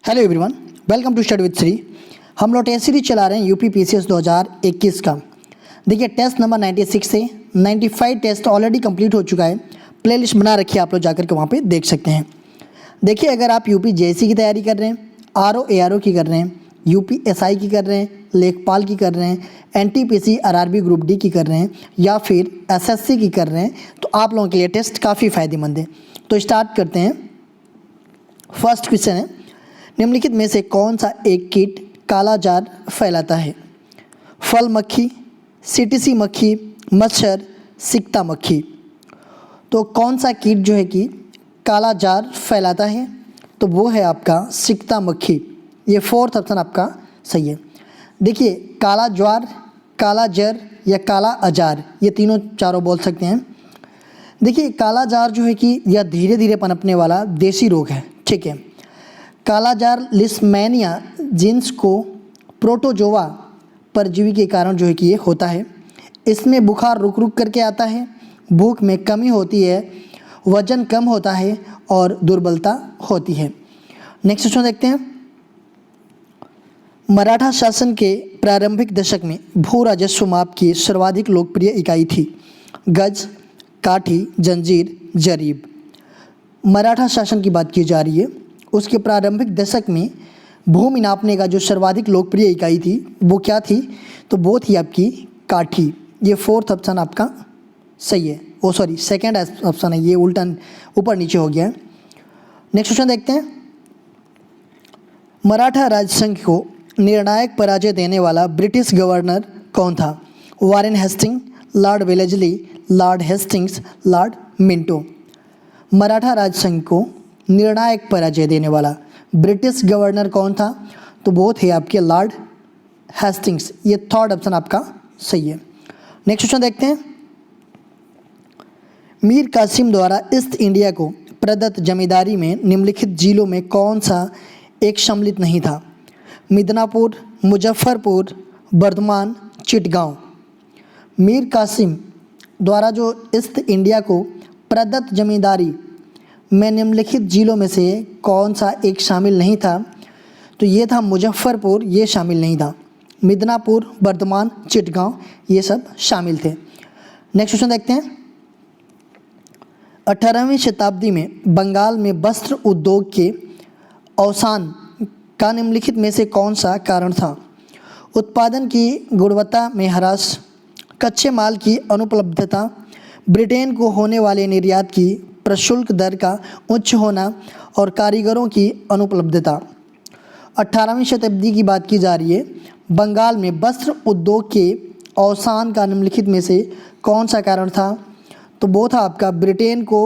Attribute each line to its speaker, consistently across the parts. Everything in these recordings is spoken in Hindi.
Speaker 1: Hello everyone, welcome to study with Shri. हम लोग टेस्ट सीरीज चला रहे हैं यूपी पीसीएस 2021 का। देखिए टेस्ट नंबर 96 से 95 टेस्ट ऑलरेडी कंप्लीट हो चुका है। प्लेलिस्ट बना रखी है, आप लोग जाकर के वहाँ पे देख सकते हैं। देखिए अगर आप यूपी जेएससी की तैयारी कर रहे हैं, आरओ एआरओ की कर रहे हैं, यूपी एसआई की कर रहे हैं, लेखपाल की कर रहे हैं, एनटीपीसी आरआरबी ग्रुप डी की कर रहे हैं या फिर एसएससी की कर रहे हैं, तो आप लोगों के लिए टेस्ट काफ़ी फ़ायदेमंद है। तो स्टार्ट करते हैं। फर्स्ट क्वेश्चन है, निम्नलिखित में से कौन सा एक कीट काला जार फैलाता है? फल मक्खी, सीटीसी मक्खी, मच्छर, सिकता मक्खी। तो कौन सा कीट जो है कि काला जार फैलाता है? तो वो है आपका सिकता मक्खी। ये फोर्थ ऑप्शन आपका सही है। देखिए काला ज्वार, काला जर या काला अजार, ये तीनों चारों बोल सकते हैं। देखिए काला जार जो है कि यह धीरे धीरे पनपने वाला देसी रोग है, ठीक है। काला जार लिस्मैनिया जीन्स को प्रोटोजोआ परजीवी के कारण जो है कि ये होता है। इसमें बुखार रुक रुक करके आता है, भूख में कमी होती है, वजन कम होता है और दुर्बलता होती है। नेक्स्ट क्वेश्चन देखते हैं। मराठा शासन के प्रारंभिक दशक में भू राजस्व माप की सर्वाधिक लोकप्रिय इकाई थी? गज, काठी, जंजीर, जरीब। मराठा शासन की बात की जा रही है, उसके प्रारंभिक दशक में भूमि नापने का जो सर्वाधिक लोकप्रिय इकाई थी वो क्या थी? तो वो थी आपकी काठी। ये फोर्थ ऑप्शन आपका सही है। ओ सॉरी, सेकंड ऑप्शन है, ये उल्टा ऊपर नीचे हो गया है। नेक्स्ट क्वेश्चन देखते हैं। मराठा राजसंघ को निर्णायक पराजय देने वाला ब्रिटिश गवर्नर कौन था? Warren Hasting, Lord Wellesley, Lord Hastings, Lord Minto. Maratha राजसंघ को निर्णायक पराजय देने वाला ब्रिटिश गवर्नर कौन था? तो वो थे आपके लॉर्ड हेस्टिंग्स। ये थर्ड ऑप्शन आपका सही है। नेक्स्ट क्वेश्चन देखते हैं। मीर कासिम द्वारा ईस्ट इंडिया को प्रदत्त जमींदारी में निम्नलिखित जिलों में कौन सा एक सम्मिलित नहीं था? मिदनापुर, मुजफ्फरपुर, बर्धमान, चिटगांव। मीर कासिम द्वारा जो ईस्ट इंडिया को प्रदत्त जमींदारी में निम्नलिखित जिलों में से कौन सा एक शामिल नहीं था? तो ये था मुजफ्फरपुर, ये शामिल नहीं था। मिदनापुर, बर्धमान, चिटगांव ये सब शामिल थे। नेक्स्ट क्वेश्चन देखते हैं। 18वीं शताब्दी में बंगाल में वस्त्र उद्योग के अवसान का निम्नलिखित में से कौन सा कारण था? उत्पादन की गुणवत्ता में ह्रास, कच्चे माल की अनुपलब्धता, ब्रिटेन को होने वाले निर्यात की प्रशुल्क दर का उच्च होना और कारीगरों की अनुपलब्धता। 18वीं शताब्दी की बात की जा रही है। बंगाल में वस्त्र उद्योग के अवसान का निम्नलिखित में से कौन सा कारण था? तो वो था आपका ब्रिटेन को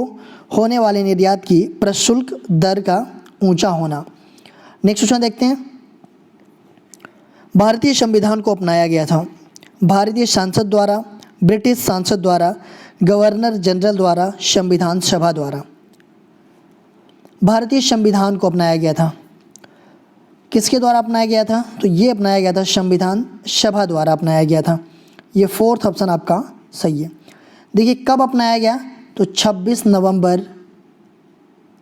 Speaker 1: होने वाले निर्यात की प्रशुल्क दर का ऊंचा होना। नेक्स्ट क्वेश्चन देखते हैं। भारतीय संविधान को अपनाया गया था भारतीय सांसद द्वारा, ब्रिटिश सांसद द्वारा, गवर्नर जनरल द्वारा, संविधान सभा द्वारा। भारतीय संविधान को अपनाया गया था, किसके द्वारा अपनाया गया था? तो ये अपनाया गया था संविधान सभा द्वारा अपनाया गया था। ये फोर्थ ऑप्शन आपका सही है। देखिए कब अपनाया गया? तो 26 नवंबर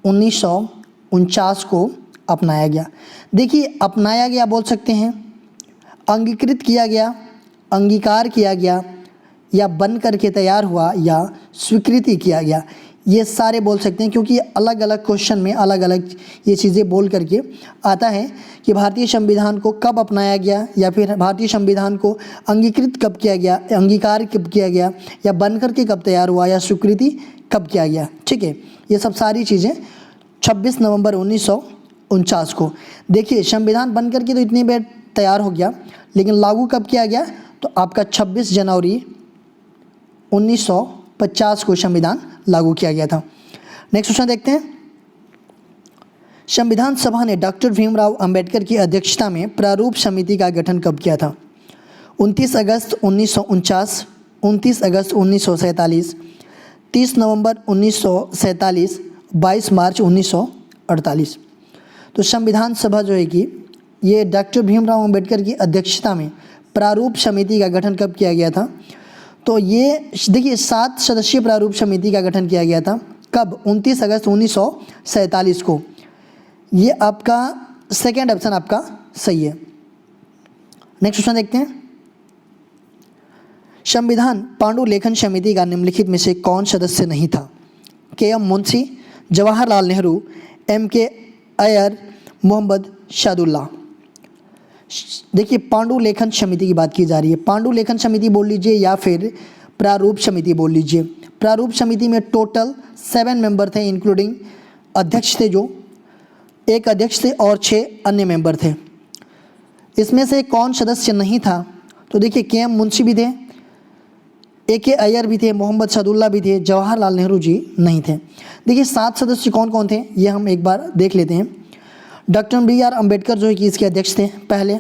Speaker 1: 1949 को अपनाया गया। देखिए अपनाया गया बोल सकते हैं, अंगीकृत किया गया, अंगीकार किया गया, या बन करके तैयार हुआ, या स्वीकृति किया गया, ये सारे बोल सकते हैं, क्योंकि अलग अलग क्वेश्चन में अलग अलग ये चीज़ें बोल करके आता है कि भारतीय संविधान को कब अपनाया गया, या फिर भारतीय संविधान को अंगीकृत कब किया गया, अंगीकार कब किया गया, या बन करके कब तैयार हुआ, या स्वीकृति कब किया गया। ठीक है, ये सब सारी चीज़ें 26 नवंबर 1949 को। देखिए संविधान बन करके तो इतनी बार तैयार हो गया, लेकिन लागू कब किया गया? तो आपका 26 जनवरी 1950 को संविधान लागू किया गया था। नेक्स्ट क्वेश्चन देखते हैं। संविधान सभा ने डॉक्टर भीमराव अंबेडकर की अध्यक्षता में प्रारूप समिति का गठन कब किया था? 29 अगस्त 1949, 29 अगस्त 1947, 30 नवंबर 1947, 22 मार्च 1948। तो संविधान सभा जो है कि ये डॉक्टर भीमराव अंबेडकर की अध्यक्षता में प्रारूप समिति का गठन कब किया गया था? तो ये देखिए 7 सदस्यीय प्रारूप समिति का गठन किया गया था। कब? 29 अगस्त 1947 को। ये आपका सेकेंड ऑप्शन आपका सही है। नेक्स्ट क्वेश्चन देखते हैं। संविधान पांडुलेखन समिति का निम्नलिखित में से कौन सदस्य नहीं था? के.एम. मुंशी, जवाहरलाल नेहरू, M.K. अय्यर, मोहम्मद शादुल्लाह। देखिए पांडुलेखन समिति की बात की जा रही है। पांडुलेखन समिति बोल लीजिए या फिर प्रारूप समिति बोल लीजिए। प्रारूप समिति में टोटल 7 मेंबर थे, इंक्लूडिंग अध्यक्ष थे जो, एक अध्यक्ष थे और 6 अन्य मेंबर थे। इसमें से कौन सदस्य नहीं था? तो देखिए के.एम. मुंशी भी थे, A.K. अय्यर भी थे, मोहम्मद शादुल्लाह भी थे, जवाहरलाल नेहरू जी नहीं थे। देखिए 7 सदस्य कौन कौन थे ये हम एक बार देख लेते हैं। Doctor B.R. अम्बेडकर जो है कि इसके अध्यक्ष थे पहले,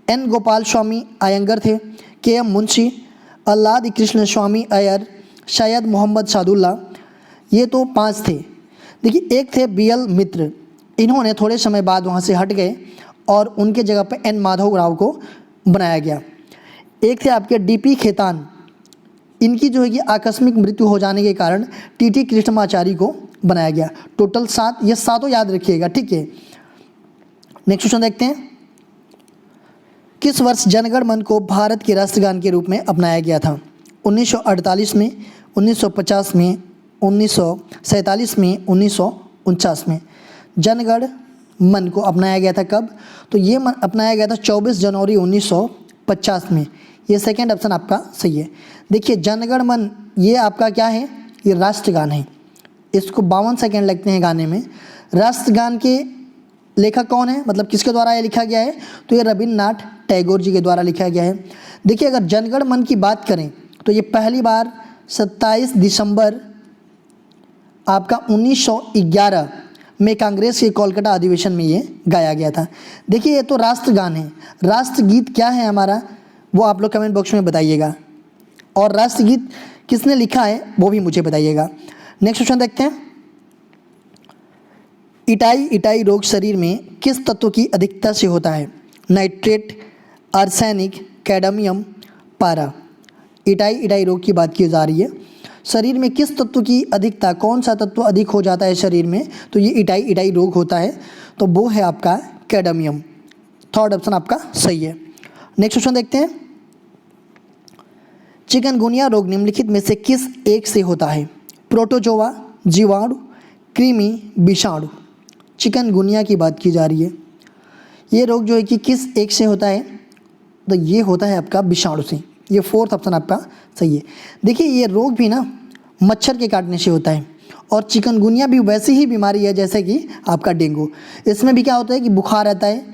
Speaker 1: N. गोपाल स्वामी अयंगर थे, के.एम. मुंशी, अल्लाद कृष्ण स्वामी अय्यर, शायद मोहम्मद शादुल्लाह, ये तो 5 थे। देखिए एक थे B.L. मित्र, इन्होंने थोड़े समय बाद वहाँ से हट गए और उनके जगह पे N. माधव राव को बनाया गया। एक थे आपके D.P. खेतान, इनकी जो है कि आकस्मिक मृत्यु हो जाने के कारण T.T. कृष्णमाचारी को बनाया गया। टोटल 7, ये सातों याद रखिएगा, ठीक है। नेक्स्ट क्वेश्चन देखते हैं। किस वर्ष जनगण मन को भारत के राष्ट्रगान के रूप में अपनाया गया था? 1948 में, 1950 में, 1947 में, 1949 में। जनगण मन को अपनाया गया था कब? तो ये अपनाया गया था 24 जनवरी 1950 में। ये सेकेंड ऑप्शन आपका सही है। देखिए जनगण मन ये आपका क्या है? ये राष्ट्रगान है। इसको 52 सेकेंड लगते हैं गाने में। राष्ट्रगान के लेखक कौन है, मतलब किसके द्वारा ये लिखा गया है? तो ये रविन्द्रनाथ टैगोर जी के द्वारा लिखा गया है। देखिए अगर जनगण मन की बात करें तो ये पहली बार 27 दिसंबर आपका 1911 में कांग्रेस के कोलकाता अधिवेशन में ये गाया गया था। देखिए ये तो राष्ट्रगान है। राष्ट्रगीत क्या है हमारा वो आप लोग कमेंट बॉक्स में बताइएगा, और राष्ट्रगीत किसने लिखा है वो भी मुझे बताइएगा। नेक्स्ट क्वेश्चन देखते हैं। इटाई रोग शरीर में किस तत्व की अधिकता से होता है? नाइट्रेट, आर्सेनिक, कैडमियम, पारा। इटाई रोग की बात की जा रही है। शरीर में किस तत्व की अधिकता, कौन सा तत्व अधिक हो जाता है शरीर में? तो ये इटाई रोग होता है, तो वो है आपका कैडमियम। थर्ड ऑप्शन आपका सही है। नेक्स्ट क्वेश्चन देखते हैं। चिकनगुनिया रोग निम्नलिखित में से किस एक से होता है? प्रोटोजोआ, जीवाणु, कृमि, विषाणु। चिकनगुनिया की बात की जा रही है। ये रोग जो है कि किस एक से होता है? तो ये होता है आपका विषाणु से। ये फोर्थ ऑप्शन आपका सही है। देखिए ये रोग भी ना मच्छर के काटने से होता है, और चिकनगुनिया भी वैसी ही बीमारी है जैसे कि आपका डेंगू। इसमें भी क्या होता है कि बुखार आता है,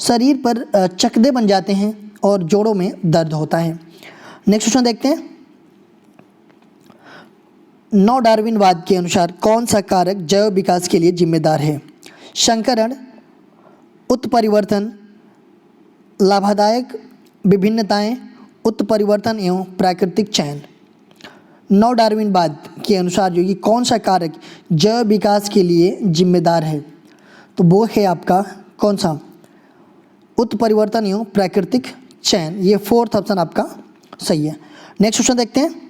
Speaker 1: शरीर पर चकदे बन जाते हैं और जोड़ों में दर्द होता है। नेक्स्ट क्वेश्चन देखते हैं। नव डार्विनवाद के अनुसार कौन सा कारक जैव विकास के लिए जिम्मेदार है? संकरण, उत्परिवर्तन, लाभदायक विभिन्नताएं, उत्परिवर्तन एवं प्राकृतिक चयन। नव डार्विनवाद के अनुसार जो कि कौन सा कारक जैव विकास के लिए जिम्मेदार है? तो वो है आपका कौन सा? उत्परिवर्तन एवं प्राकृतिक चयन। ये फोर्थ ऑप्शन आपका सही है। नेक्स्ट क्वेश्चन देखते हैं।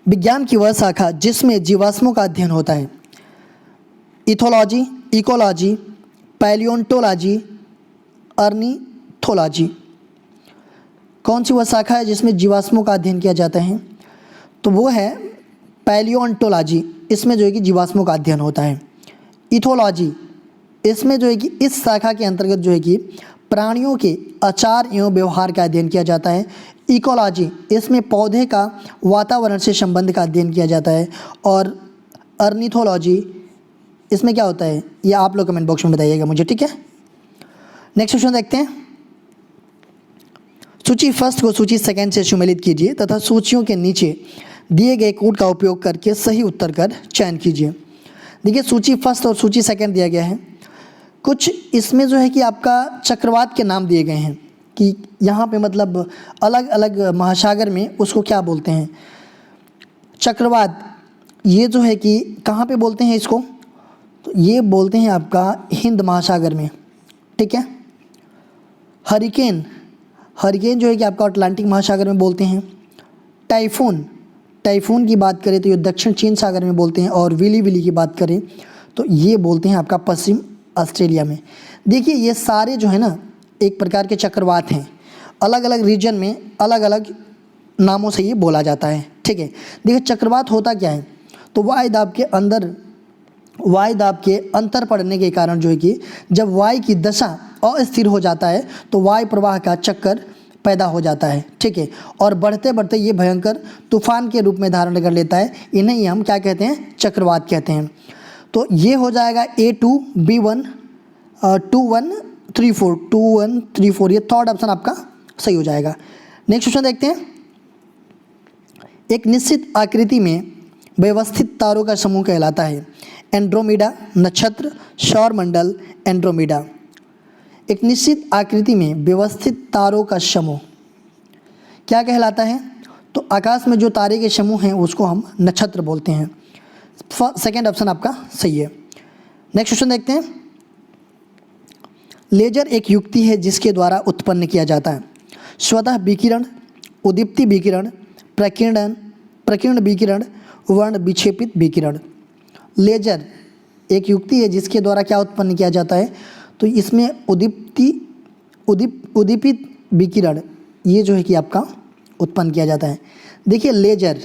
Speaker 1: विज्ञान की वह शाखा जिसमें जीवाश्मों का अध्ययन होता है? Ethology, ecology, paleontology, ornithology. कौन सी वह शाखा है जिसमें जीवाश्मों का अध्ययन किया जाता है? तो वो है पैलियोंटोलॉजी। इसमें जो है कि जीवाश्मों का अध्ययन होता है। इथोलॉजी, इसमें जो है कि इस शाखा के अंतर्गत जो है कि प्राणियों के आचार एवं व्यवहार का अध्ययन किया जाता है। इकोलॉजी, इसमें पौधे का वातावरण से संबंध का अध्ययन किया जाता है। और अर्निथोलॉजी, इसमें क्या होता है ये आप लोग कमेंट बॉक्स में बताइएगा मुझे, ठीक है। नेक्स्ट क्वेश्चन देखते हैं। सूची फर्स्ट को सूची सेकंड से सुमेलित कीजिए तथा सूचियों के नीचे दिए गए कोड का उपयोग करके सही उत्तर कर चयन कीजिए। देखिए सूची फर्स्ट और सूची सेकंड दिया गया है। कुछ इसमें जो है कि आपका चक्रवात के नाम दिए गए हैं कि यहाँ पे मतलब अलग अलग महासागर में उसको क्या बोलते हैं, चक्रवात। ये जो है कि कहाँ पे बोलते हैं इसको? तो ये बोलते हैं आपका हिंद महासागर में, ठीक है। हरिकेन, हरिकेन जो है कि आपका अटलांटिक महासागर में बोलते हैं। टाइफून, टाइफून की बात करें तो ये दक्षिण चीन सागर में बोलते हैं। और विली विली की बात करें तो ये बोलते हैं आपका पश्चिम ऑस्ट्रेलिया में। देखिए ये सारे जो है ना एक प्रकार के चक्रवात हैं, अलग अलग रीजन में अलग अलग नामों से ये बोला जाता है, ठीक है। देखिए चक्रवात होता क्या है, तो वायुदाब के अंतर पड़ने के कारण जो है कि जब वायु की दशा अस्थिर हो जाता है तो वायु प्रवाह का चक्कर पैदा हो जाता है, ठीक है। और बढ़ते बढ़ते ये भयंकर तूफान के रूप में धारण कर लेता है। इन्हें ही हम क्या कहते हैं, चक्रवात कहते हैं। तो ये हो जाएगा A2B1 2134 ये थर्ड ऑप्शन आपका सही हो जाएगा। नेक्स्ट क्वेश्चन देखते हैं। एक निश्चित आकृति में व्यवस्थित तारों का समूह कहलाता है एंड्रोमेडा नक्षत्र सौरमंडल एंड्रोमेडा। एक निश्चित आकृति में व्यवस्थित तारों का समूह क्या कहलाता है, तो आकाश में जो तारे के समूह हैं उसको हम नक्षत्र बोलते हैं। सेकेंड ऑप्शन आपका सही है। नेक्स्ट क्वेश्चन देखते हैं। लेजर एक युक्ति है जिसके द्वारा उत्पन्न किया जाता है स्वतः विकिरण, उद्दीप्ति विकिरण, प्रकीर्ण विकिरण, वर्ण विक्षेपित विकिरण। लेजर एक युक्ति है जिसके द्वारा क्या उत्पन्न किया जाता है, तो इसमें उद्दीपित विकिरण ये जो है कि आपका उत्पन्न किया जाता है। देखिए लेजर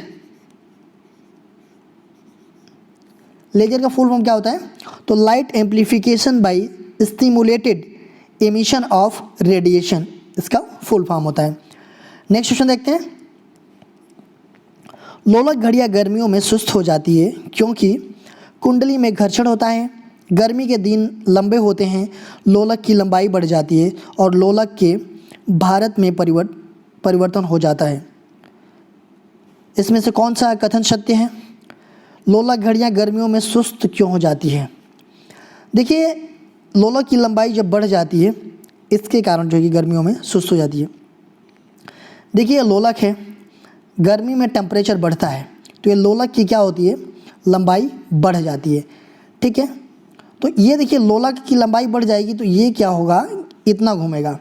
Speaker 1: का फुल फॉर्म क्या होता है, तो light amplification by stimulated emission of radiation, इसका फुल फॉर्म होता है। नेक्स्ट क्वेश्चन देखते हैं। लोलक घड़ियाँ गर्मियों में सुस्त हो जाती है क्योंकि कुंडली में घर्षण होता है, गर्मी के दिन लंबे होते हैं, लोलक की लंबाई बढ़ जाती है और लोलक के भारत में परिवर्तन हो जाता है। इसमें से कौन सा कथन सत्य है? लोलक घड़ियाँ गर्मियों में सुस्त क्यों हो जाती है? देखिए लोलक की लंबाई जब बढ़ जाती है इसके कारण जो है कि गर्मियों में सुस्त हो जाती है। देखिए ये लोलक है, गर्मी में टेम्परेचर बढ़ता है तो ये लोलक की क्या होती है, लंबाई बढ़ जाती है, ठीक है। तो ये देखिए लोलक की लंबाई बढ़ जाएगी तो ये क्या होगा, इतना घूमेगा।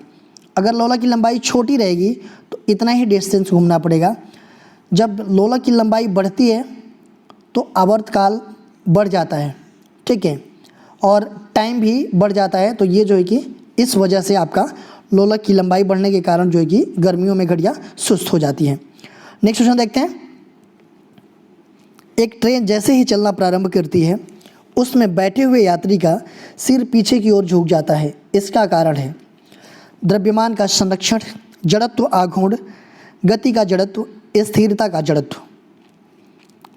Speaker 1: अगर लोलक की लंबाई छोटी रहेगी तो इतना ही डिस्टेंस घूमना पड़ेगा। जब लोलक की लंबाई बढ़ती है तो आवर्तकाल बढ़ जाता है, ठीक है, और टाइम भी बढ़ जाता है। तो ये जो है कि इस वजह से आपका लोलक की लंबाई बढ़ने के कारण जो है कि गर्मियों में घड़ियाँ सुस्त हो जाती हैं। नेक्स्ट क्वेश्चन देखते हैं। एक ट्रेन जैसे ही चलना प्रारंभ करती है उसमें बैठे हुए यात्री का सिर पीछे की ओर झुक जाता है, इसका कारण है द्रव्यमान का संरक्षण, जड़त्व आघूर्ण, गति का जड़त्व, स्थिरता का जड़त्व।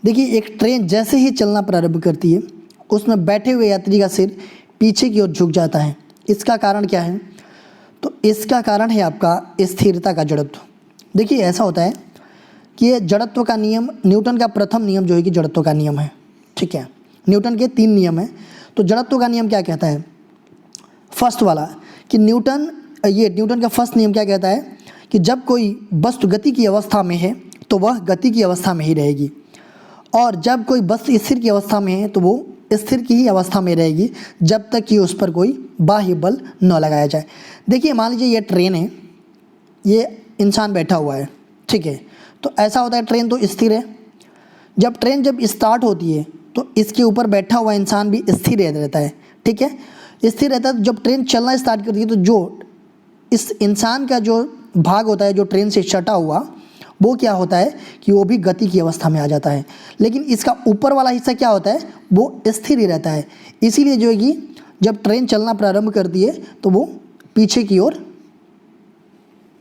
Speaker 1: देखिए एक ट्रेन जैसे ही चलना प्रारंभ करती है उसमें बैठे हुए यात्री का सिर पीछे की ओर झुक जाता है, इसका कारण क्या है, तो इसका कारण है आपका स्थिरता का जड़त्व। देखिए ऐसा होता है कि ये जड़त्व का नियम, न्यूटन का प्रथम नियम जो है कि जड़त्व का नियम है, ठीक है। न्यूटन के 3 नियम हैं। तो जड़त्व का नियम क्या कहता है, फर्स्ट वाला कि न्यूटन का फर्स्ट नियम क्या कहता है कि जब कोई वस्तु गति की अवस्था में है तो वह गति की अवस्था में ही रहेगी, और जब कोई वस्तु स्थिर की अवस्था में है तो वो स्थिर की ही अवस्था में रहेगी जब तक कि उस पर कोई बाह्य बल न लगाया जाए। देखिए मान लीजिए ये ट्रेन है, ये इंसान बैठा हुआ है, ठीक है। तो ऐसा होता है ट्रेन तो स्थिर है, जब ट्रेन स्टार्ट होती है तो इसके ऊपर बैठा हुआ इंसान भी स्थिर रहता है, ठीक है, स्थिर रहता है। तो जब ट्रेन चलना स्टार्ट करती है तो जो इस इंसान का जो भाग होता है जो ट्रेन से सटा हुआ वो क्या होता है कि वो भी गति की अवस्था में आ जाता है, लेकिन इसका ऊपर वाला हिस्सा क्या होता है, वो स्थिर ही रहता है। इसीलिए जो है कि जब ट्रेन चलना प्रारंभ करती है तो वो पीछे की ओर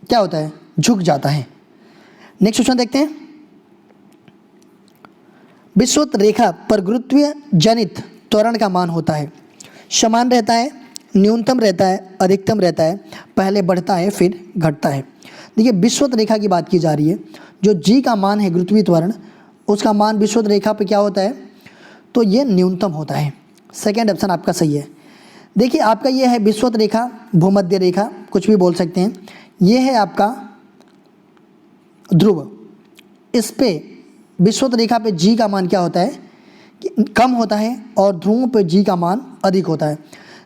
Speaker 1: क्या होता है, झुक जाता है। नेक्स्ट क्वेश्चन देखते हैं। विषुवत रेखा पर गुरुत्वीय जनित त्वरण का मान होता है, समान रहता है, न्यूनतम रहता है, अधिकतम रहता है, पहले बढ़ता है फिर घटता है। देखिए विषुवत रेखा की बात की जा रही है, जो जी का मान है गुरुत्वीय त्वरण उसका मान विषुवत रेखा पे क्या होता है, तो ये न्यूनतम होता है। सेकेंड ऑप्शन आपका सही है। देखिए आपका ये है विषुवत रेखा, भूमध्य रेखा, कुछ भी बोल सकते हैं। ये है आपका ध्रुव, इस पे विषुवत रेखा पे जी का मान क्या होता है कि कम होता है और ध्रुव पे जी का मान अधिक होता है।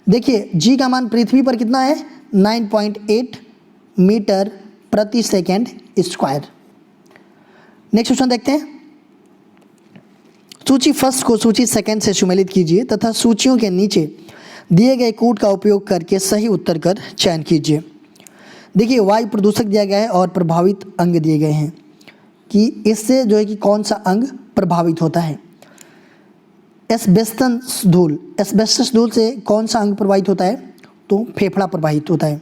Speaker 1: देखिए जी का मान पृथ्वी पर कितना है, 9.8 मीटर प्रति सेकेंड स्क्वायर। नेक्स्ट क्वेश्चन देखते हैं। सूची फर्स्ट को सूची सेकंड से सुमेलित कीजिए तथा सूचियों के नीचे दिए गए कोड का उपयोग करके सही उत्तर का चयन कीजिए। देखिए वायु प्रदूषक दिया गया है और प्रभावित अंग दिए गए हैं कि इससे जो है कि कौन सा अंग प्रभावित होता है। एस्बेस्टस धूल से कौन सा अंग प्रभावित होता है, तो फेफड़ा प्रभावित होता है।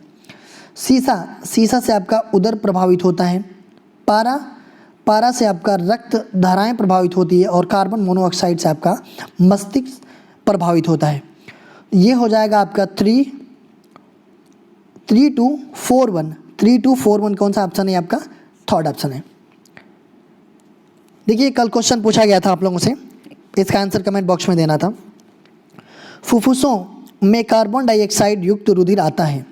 Speaker 1: सीसा से आपका उदर प्रभावित होता है। पारा से आपका रक्त धाराएं प्रभावित होती है और कार्बन मोनोऑक्साइड से आपका मस्तिष्क प्रभावित होता है। ये हो जाएगा आपका 3241 कौन सा ऑप्शन है आपका, थर्ड ऑप्शन है। देखिए कल क्वेश्चन पूछा गया था आप लोगों से, इसका आंसर कमेंट बॉक्स में देना था। फुफ्फुसों में कार्बन डाइऑक्साइड युक्त रुधिर आता है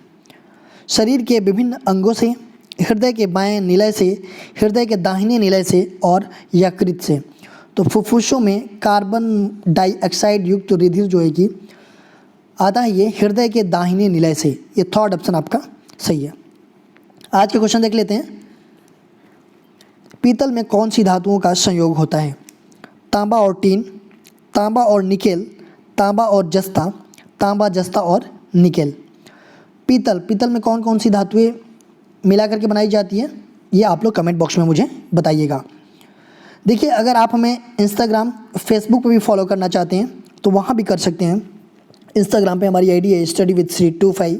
Speaker 1: शरीर के विभिन्न अंगों से, हृदय के बाएं निलय से, हृदय के दाहिने निलय से और यकृत से। तो फुफ्फुसों में कार्बन डाइऑक्साइड युक्त रुधिर जो है कि आता है ये हृदय के दाहिने निलय से। ये थर्ड ऑप्शन आपका सही है। आज के क्वेश्चन देख लेते हैं। पीतल में कौन सी धातुओं का संयोग होता है, तांबा और टीन, तांबा और निकेल, तांबा और जस्ता, तांबा जस्ता और निकेल। पीतल में कौन कौन सी धातुएं मिला करके बनाई जाती है, ये आप लोग कमेंट बॉक्स में मुझे बताइएगा। देखिए अगर आप हमें इंस्टाग्राम फेसबुक पे भी फॉलो करना चाहते हैं तो वहाँ भी कर सकते हैं। इंस्टाग्राम पे हमारी आईडी है स्टडी विद श्री 25,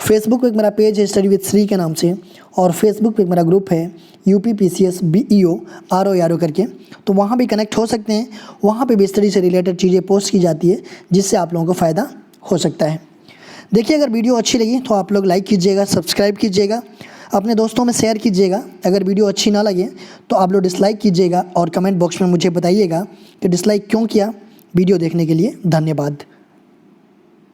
Speaker 1: फेसबुक पे मेरा पेज है स्टडी विद श्री के नाम से, और फेसबुक पे मेरा ग्रुप है UPPCS BEO RO करके, तो वहाँ भी कनेक्ट हो सकते हैं। वहाँ पे भी स्टडी से रिलेटेड चीज़ें पोस्ट की जाती है जिससे आप लोगों को फ़ायदा हो सकता है। देखिए अगर वीडियो अच्छी लगी तो आप लोग लाइक कीजिएगा, सब्सक्राइब कीजिएगा, अपने दोस्तों में शेयर कीजिएगा। अगर वीडियो अच्छी ना लगे तो आप लोग डिसलाइक कीजिएगा और कमेंट बॉक्स में मुझे बताइएगा कि डिसलाइक क्यों किया। वीडियो देखने के लिए धन्यवाद।